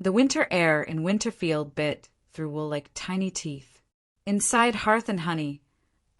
The winter air in Winterfield bit through wool like tiny teeth. Inside hearth and honey,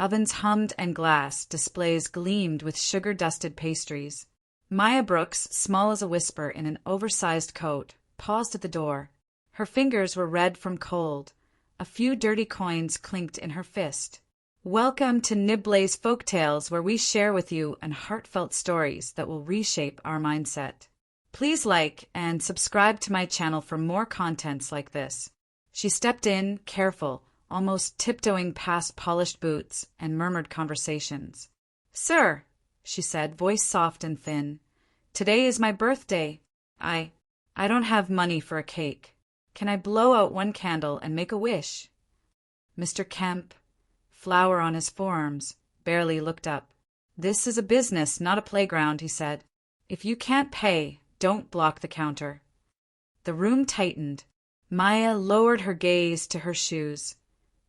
ovens hummed and glass displays gleamed with sugar-dusted pastries. Maya Brooks, small as a whisper in an oversized coat, paused at the door. Her fingers were red from cold. A few dirty coins clinked in her fist. Welcome to Nne'folktales, where we share with you heartfelt stories that will reshape our mindset. Please like and subscribe to my channel for more contents like this. She stepped in, careful, almost tiptoeing past polished boots and murmured conversations. Sir, she said, voice soft and thin, today is my birthday. I don't have money for a cake. Can I blow out one candle and make a wish? Mr. Kemp, flour on his forearms, barely looked up. This is a business, not a playground, he said. If you can't pay, don't block the counter. The room tightened. Maya lowered her gaze to her shoes,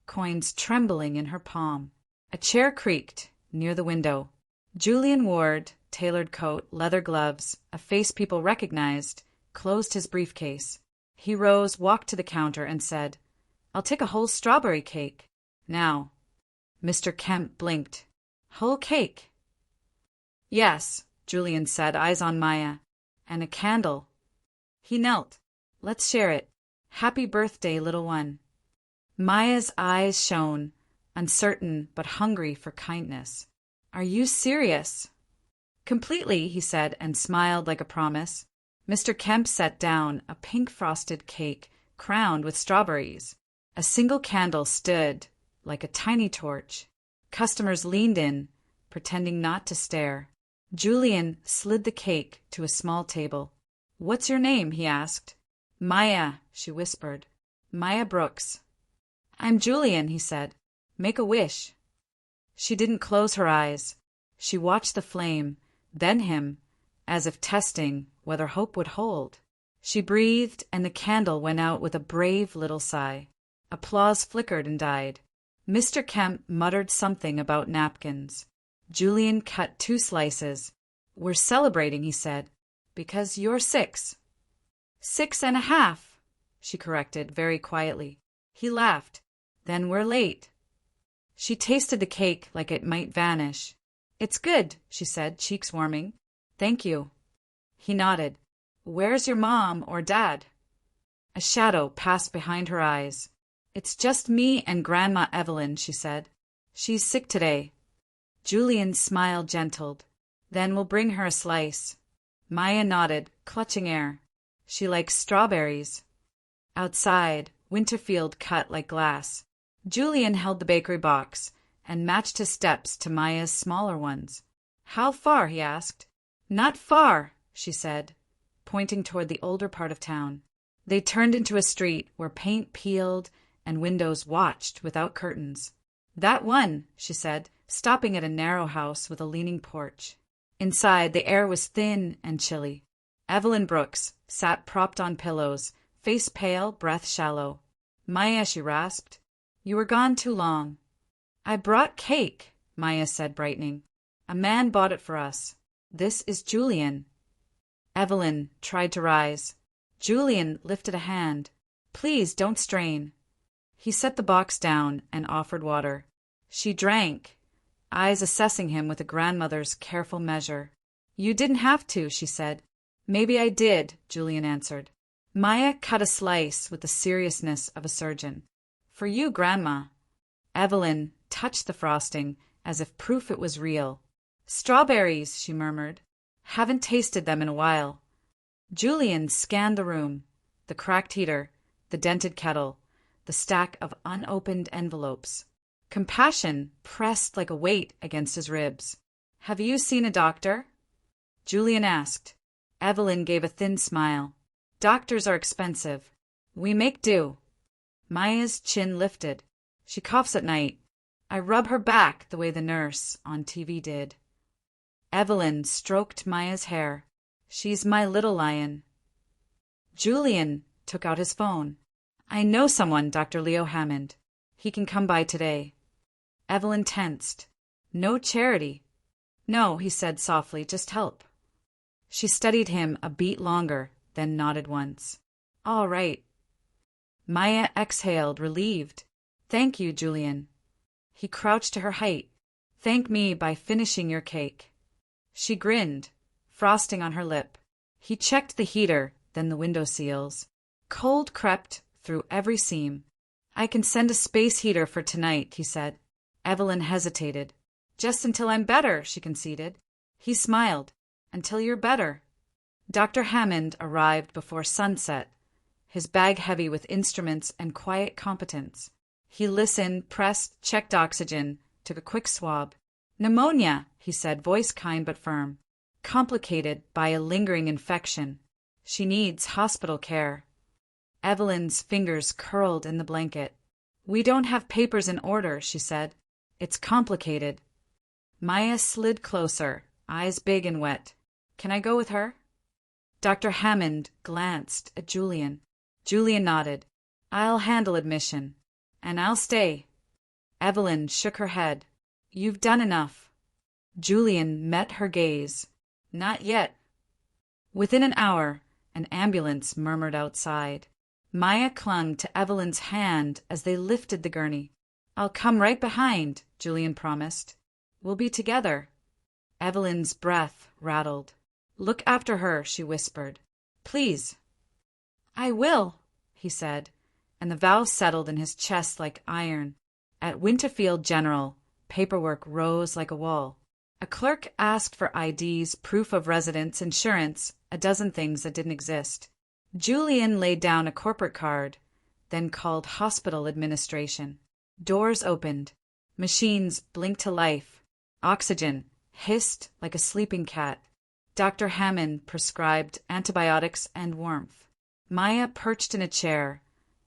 coins trembling in her palm. A chair creaked near the window. Julian Ward, tailored coat, leather gloves, a face people recognized, closed his briefcase. He rose, walked to the counter, and said, I'll take a whole strawberry cake. Now. Mr. Kemp blinked. Whole cake? Yes, Julian said, eyes on Maya. And a candle. He knelt. Let's share it. Happy birthday, little one. Maya's eyes shone, uncertain but hungry for kindness. Are you serious? Completely, he said, and smiled like a promise. Mr. Kemp set down a pink-frosted cake crowned with strawberries. A single candle stood like a tiny torch. Customers leaned in, pretending not to stare. Julian slid the cake to a small table. What's your name? He asked. Maya, she whispered. Maya Brooks. I'm Julian, he said. Make a wish. She didn't close her eyes. She watched the flame, then him, as if testing whether hope would hold. She breathed, and the candle went out with a brave little sigh. Applause flickered and died. Mr. Kemp muttered something about napkins. Julian cut 2 slices. We're celebrating, he said, because you're 6. 6.5, she corrected very quietly. He laughed. Then we're late. She tasted the cake like it might vanish. It's good, she said, cheeks warming. Thank you. He nodded. Where's your mom or dad? A shadow passed behind her eyes. It's just me and Grandma Evelyn, she said. She's sick today. Julian's smile gentled. Then we'll bring her a slice. Maya nodded, clutching air. She likes strawberries. Outside, Winterfield cut like glass. Julian held the bakery box and matched his steps to Maya's smaller ones. How far? He asked. Not far, she said, pointing toward the older part of town. They turned into a street where paint peeled and windows watched without curtains. That one, she said, stopping at a narrow house with a leaning porch. Inside, the air was thin and chilly. Evelyn Brooks sat propped on pillows, face pale, breath shallow. Maya, she rasped. You were gone too long. I brought cake, Maya said, brightening. A man bought it for us. This is Julian. Evelyn tried to rise. Julian lifted a hand. Please don't strain. He set the box down and offered water. She drank, eyes assessing him with a grandmother's careful measure. You didn't have to, she said. Maybe I did, Julian answered. Maya cut a slice with the seriousness of a surgeon. For you, Grandma. Evelyn touched the frosting as if proof it was real. Strawberries, she murmured. Haven't tasted them in a while. Julian scanned the room, the cracked heater, the dented kettle, the stack of unopened envelopes. Compassion pressed like a weight against his ribs. Have you seen a doctor? Julian asked. Evelyn gave a thin smile. Doctors are expensive. We make do. Maya's chin lifted. She coughs at night. I rub her back the way the nurse on TV did. Evelyn stroked Maya's hair. She's my little lion. Julian took out his phone. I know someone, Dr. Leo Hammond. He can come by today. Evelyn tensed. No charity. No, he said softly, just help. She studied him a beat longer, then nodded once. All right. Maya exhaled, relieved. Thank you, Julian. He crouched to her height. Thank me by finishing your cake. She grinned, frosting on her lip. He checked the heater, then the window seals. Cold crept through every seam. I can send a space heater for tonight, he said. Evelyn hesitated. Just until I'm better, she conceded. He smiled. Until you're better. Dr. Hammond arrived before sunset, his bag heavy with instruments and quiet competence. He listened, pressed, checked oxygen, took a quick swab. Pneumonia, he said, voice kind but firm. Complicated by a lingering infection. She needs hospital care. Evelyn's fingers curled in the blanket. We don't have papers in order, she said. It's complicated. Maya slid closer, eyes big and wet. Can I go with her? Dr. Hammond glanced at Julian. Julian nodded. I'll handle admission. And I'll stay. Evelyn shook her head. You've done enough. Julian met her gaze. Not yet. Within an hour, an ambulance murmured outside. Maya clung to Evelyn's hand as they lifted the gurney. I'll come right behind, Julian promised. We'll be together. Evelyn's breath rattled. Look after her, she whispered. Please. I will, he said, and the vow settled in his chest like iron. At Winterfield General, paperwork rose like a wall. A clerk asked for IDs, proof of residence, insurance, a dozen things that didn't exist. Julian laid down a corporate card, then called hospital administration. Doors opened. Machines blinked to life. Oxygen hissed like a sleeping cat. Dr. Hammond prescribed antibiotics and warmth. Maya perched in a chair,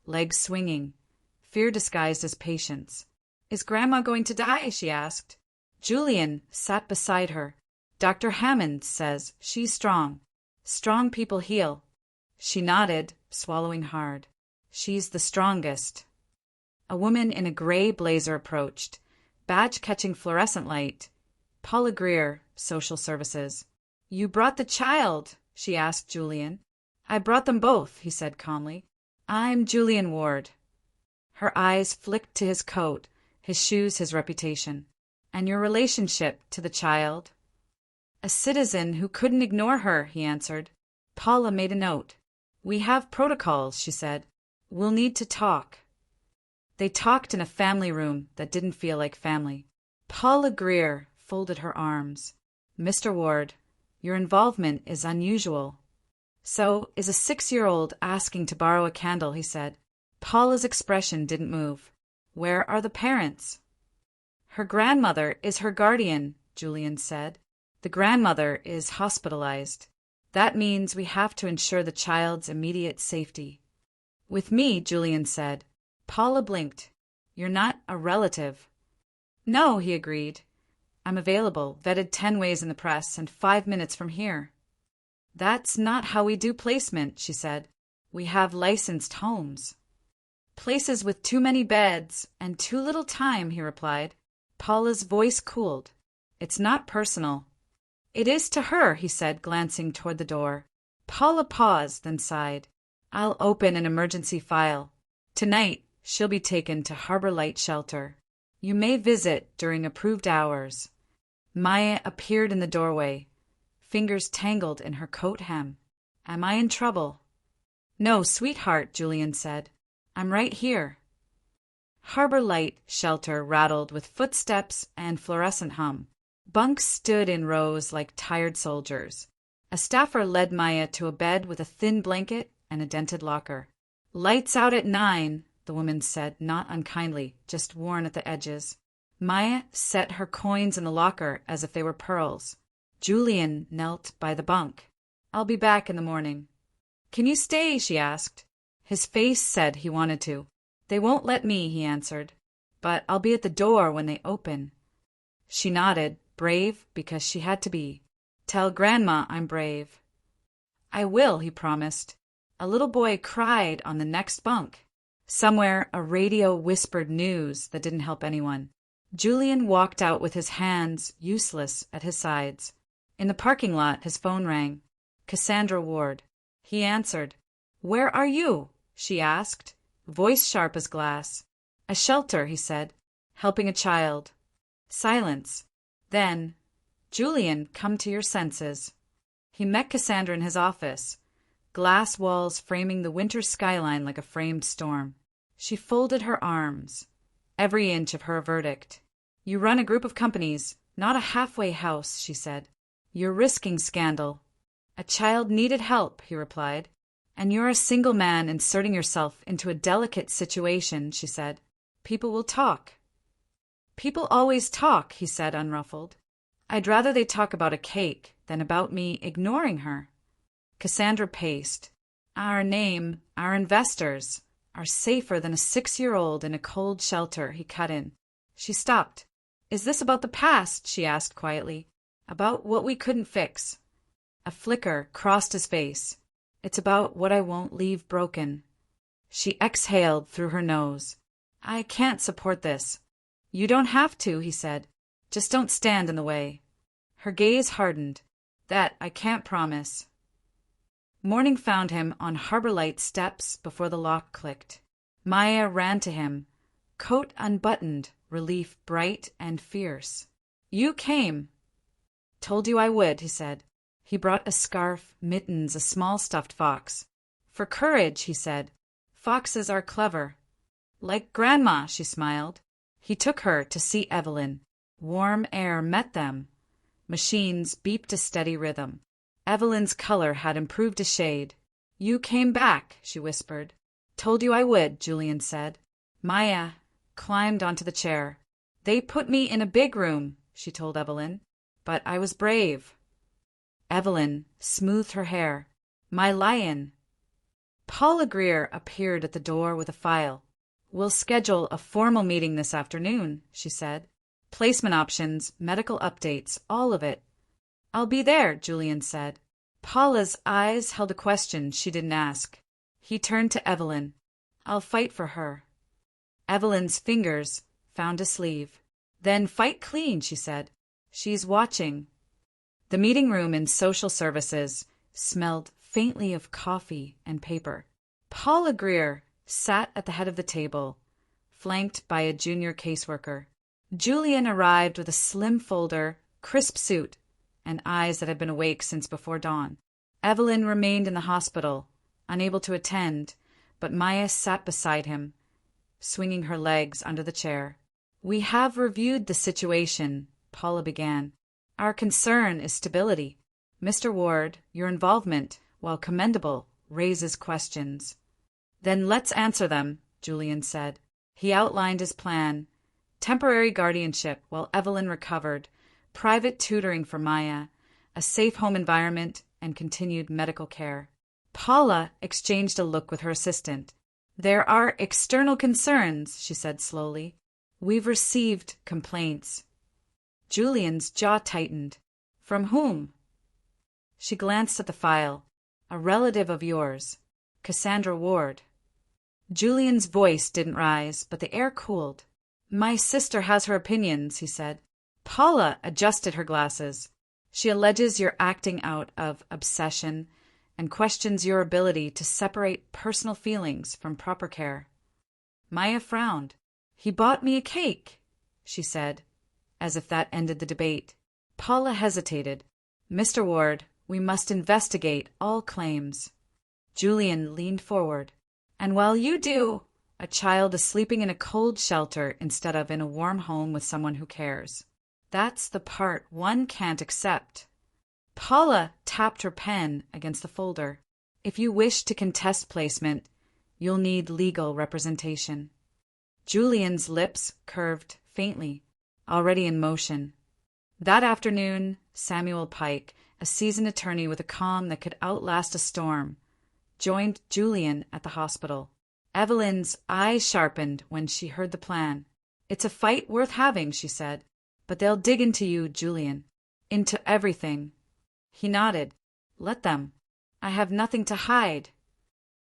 legs swinging, fear disguised as patience. Is Grandma going to die? She asked. Julian sat beside her. Dr. Hammond says she's strong. Strong people heal. She nodded, swallowing hard. She's the strongest. A woman in a gray blazer approached, badge catching fluorescent light. Paula Greer, Social Services. You brought the child, she asked Julian. I brought them both, he said calmly. I'm Julian Ward. Her eyes flicked to his coat, his shoes, his reputation. And your relationship to the child? A citizen who couldn't ignore her, he answered. Paula made a note. We have protocols, she said. We'll need to talk. They talked in a family room that didn't feel like family. Paula Greer folded her arms. Mr. Ward, your involvement is unusual. So is a 6-year-old asking to borrow a candle, he said. Paula's expression didn't move. Where are the parents? Her grandmother is her guardian, Julian said. The grandmother is hospitalized. That means we have to ensure the child's immediate safety. With me, Julian said. Paula blinked. You're not a relative. No, he agreed. I'm available, vetted 10 ways in the press, and 5 minutes from here. That's not how we do placement, she said. We have licensed homes. Places with too many beds and too little time, he replied. Paula's voice cooled. It's not personal. It is to her, he said, glancing toward the door. Paula paused, then sighed. I'll open an emergency file. Tonight, she'll be taken to Harbor Light Shelter. You may visit during approved hours. Maya appeared in the doorway, fingers tangled in her coat hem. Am I in trouble? No, sweetheart, Julian said. I'm right here. Harbor Light Shelter rattled with footsteps and fluorescent hum. Bunks stood in rows like tired soldiers. A staffer led Maya to a bed with a thin blanket and a dented locker. Lights out at 9, the woman said, not unkindly, just worn at the edges. Maya set her coins in the locker as if they were pearls. Julian knelt by the bunk. I'll be back in the morning. Can you stay? She asked. His face said he wanted to. They won't let me, he answered. But I'll be at the door when they open. She nodded, brave because she had to be. Tell Grandma I'm brave. I will, he promised. A little boy cried on the next bunk. Somewhere a radio whispered news that didn't help anyone. Julian walked out with his hands useless at his sides. In the parking lot, his phone rang. Cassandra Ward. He answered. "Where are you?" she asked, voice sharp as glass. "A shelter," he said, "helping a child." Silence. Then, "Julian, come to your senses." He met Cassandra in his office, glass walls framing the winter skyline like a framed storm. She folded her arms, every inch of her verdict. "You run a group of companies, not a halfway house," she said. "You're risking scandal." "A child needed help," he replied. "And you're a single man inserting yourself into a delicate situation," she said. "People will talk." "People always talk," he said, unruffled. "I'd rather they talk about a cake than about me ignoring her." Cassandra paced. "Our name, our investors, are safer than a 6-year-old in a cold shelter," he cut in. She stopped. "Is this about the past?" she asked quietly. "About what we couldn't fix?" A flicker crossed his face. "It's about what I won't leave broken." She exhaled through her nose. "I can't support this." "You don't have to," he said. "Just don't stand in the way." Her gaze hardened. "That I can't promise." Morning found him on Harbor Light steps before the lock clicked. Maya ran to him, coat unbuttoned, relief bright and fierce. "You came." "Told you I would," he said. He brought a scarf, mittens, a small stuffed fox. "For courage," he said. "Foxes are clever." "Like Grandma," she smiled. He took her to see Evelyn. Warm air met them. Machines beeped a steady rhythm. Evelyn's color had improved a shade. "You came back," she whispered. "Told you I would," Julian said. Maya climbed onto the chair. "They put me in a big room," she told Evelyn. "But I was brave." Evelyn smoothed her hair. "My lion." Paula Greer appeared at the door with a file. "We'll schedule a formal meeting this afternoon," she said. "Placement options, medical updates, all of it." "I'll be there," Julian said. Paula's eyes held a question she didn't ask. He turned to Evelyn. "I'll fight for her." Evelyn's fingers found a sleeve. "Then fight clean," she said. "She's watching." The meeting room in social services smelled faintly of coffee and paper. Paula Greer sat at the head of the table, flanked by a junior caseworker. Julian arrived with a slim folder, crisp suit, and eyes that had been awake since before dawn. Evelyn remained in the hospital, unable to attend, but Maya sat beside him, swinging her legs under the chair. "We have reviewed the situation," Paula began. "Our concern is stability. Mr. Ward, your involvement, while commendable, raises questions." "Then let's answer them," Julian said. He outlined his plan: temporary guardianship while Evelyn recovered, private tutoring for Maya, a safe home environment, and continued medical care. Paula exchanged a look with her assistant. "There are external concerns," she said slowly. "We've received complaints." Julian's jaw tightened. "From whom?" She glanced at the file. "A relative of yours, Cassandra Ward." Julian's voice didn't rise, but the air cooled. "My sister has her opinions," he said. Paula adjusted her glasses. "She alleges you're acting out of obsession and questions your ability to separate personal feelings from proper care." Maya frowned. "He bought me a cake," she said, as if that ended the debate. Paula hesitated. "Mr. Ward, we must investigate all claims." Julian leaned forward. "And while you do, a child is sleeping in a cold shelter instead of in a warm home with someone who cares. That's the part one can't accept." Paula tapped her pen against the folder. "If you wish to contest placement, you'll need legal representation." Julian's lips curved faintly, already in motion. That afternoon, Samuel Pike, a seasoned attorney with a calm that could outlast a storm, joined Julian at the hospital. Evelyn's eyes sharpened when she heard the plan. "It's a fight worth having," she said. "But they'll dig into you, Julian. Into everything." He nodded. "Let them. I have nothing to hide."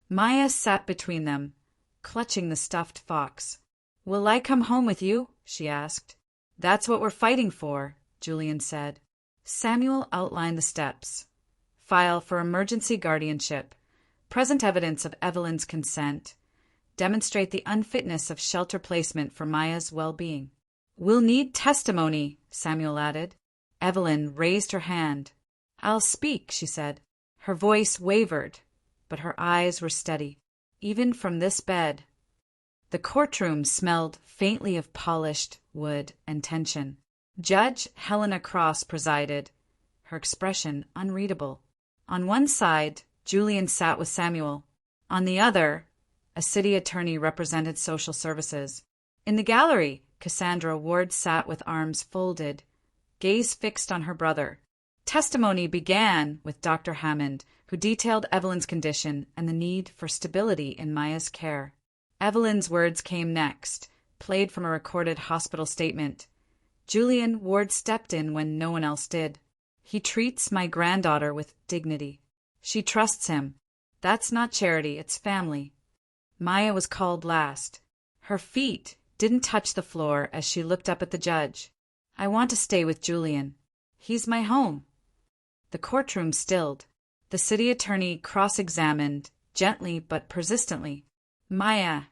Maya sat between them, clutching the stuffed fox. "Will I come home with you?" she asked. "That's what we're fighting for," Julian said. Samuel outlined the steps. File for emergency guardianship. present evidence of Evelyn's consent, demonstrate the unfitness of shelter placement for Maya's well-being. We'll need testimony, Samuel added. Evelyn raised her hand. I'll speak, she said. Her voice wavered, but her eyes were steady. Even from this bed. The courtroom smelled faintly of polished wood and tension. Judge Helena Cross presided, her expression unreadable. On one side, Julian sat with Samuel. On the other, a city attorney represented social services. In the gallery, Cassandra Ward sat with arms folded, gaze fixed on her brother. Testimony began with Dr. Hammond, who detailed Evelyn's condition and the need for stability in Maya's care. Evelyn's words came next, played from a recorded hospital statement. Julian Ward stepped in when no one else did. He treats my granddaughter with dignity. She trusts him. That's not charity, it's family. Maya was called last. Her feet didn't touch the floor as she looked up at the judge. I want to stay with Julian. He's my home. The courtroom stilled. The city attorney cross-examined, gently but persistently. Maya,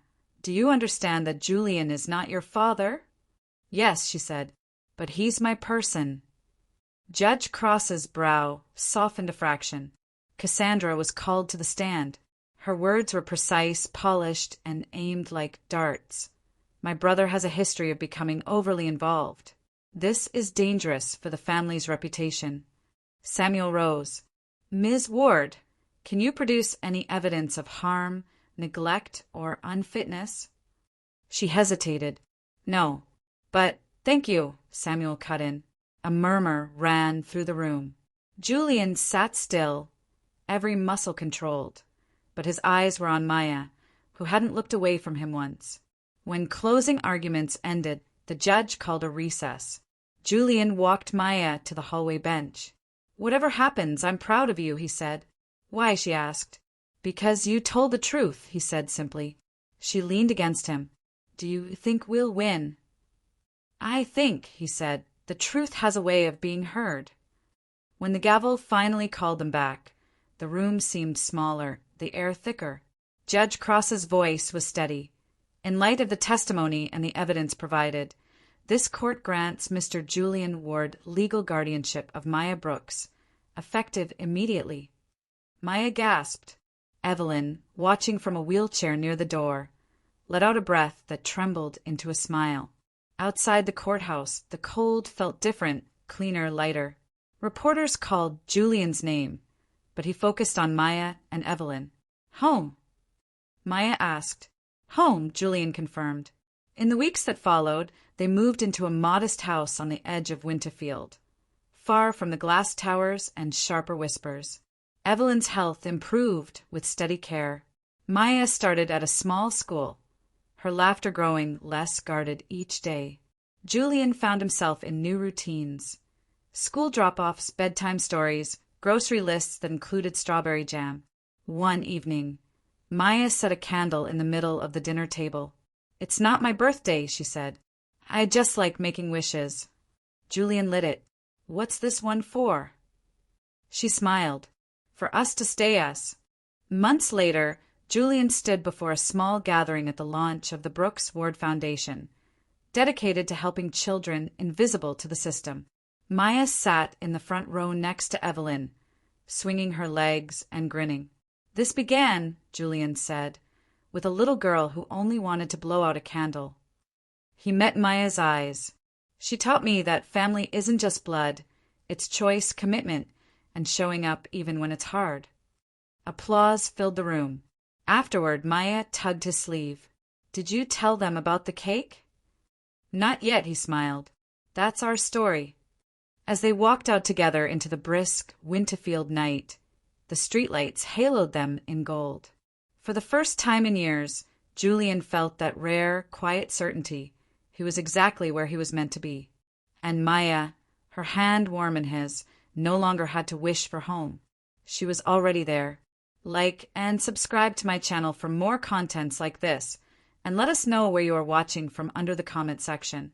do you understand that Julian is not your father? Yes, she said, but he's my person. Judge Cross's brow softened a fraction. Cassandra was called to the stand. Her words were precise, polished, and aimed like darts. My brother has a history of becoming overly involved. This is dangerous for the family's reputation. Samuel rose. Ms. Ward, can you produce any evidence of harm, neglect, or unfitness? She hesitated. No. But thank you, Samuel cut in. A murmur ran through the room. Julian sat still, every muscle controlled, but his eyes were on Maya, who hadn't looked away from him once. When closing arguments ended, the judge called a recess. Julian walked Maya to the hallway bench. Whatever happens, I'm proud of you, he said. Why, she asked. Because you told the truth, he said simply. She leaned against him. Do you think we'll win? I think, he said, the truth has a way of being heard. When the gavel finally called them back, the room seemed smaller, the air thicker. Judge Cross's voice was steady. In light of the testimony and the evidence provided, this court grants Mr. Julian Ward legal guardianship of Maya Brooks, effective immediately. Maya gasped. Evelyn, watching from a wheelchair near the door, let out a breath that trembled into a smile. Outside the courthouse, the cold felt different, cleaner, lighter. Reporters called Julian's name, but he focused on Maya and Evelyn. Home? Maya asked. Home, Julian confirmed. In the weeks that followed, they moved into a modest house on the edge of Winterfield, far from the glass towers and sharper whispers. Evelyn's health improved with steady care. Maya started at a small school, her laughter growing less guarded each day. Julian found himself in new routines. School drop-offs, bedtime stories, grocery lists that included strawberry jam. One evening, Maya set a candle in the middle of the dinner table. It's not my birthday, she said. I just like making wishes. Julian lit it. What's this one for? She smiled. For us to stay us. Months later, Julian stood before a small gathering at the launch of the Brooks Ward Foundation, dedicated to helping children invisible to the system. Maya sat in the front row next to Evelyn, swinging her legs and grinning. This began, Julian said, with a little girl who only wanted to blow out a candle. He met Maya's eyes. She taught me that family isn't just blood, it's choice, commitment, and showing up even when it's hard. Applause filled the room. Afterward, Maya tugged his sleeve. Did you tell them about the cake? Not yet, he smiled. That's our story. As they walked out together into the brisk Winterfield night, the streetlights haloed them in gold. For the first time in years, Julian felt that rare, quiet certainty. He was exactly where he was meant to be. And Maya, her hand warm in his, no longer had to wish for home. She was already there. Like and subscribe to my channel for more contents like this, and let us know where you are watching from under the comment section.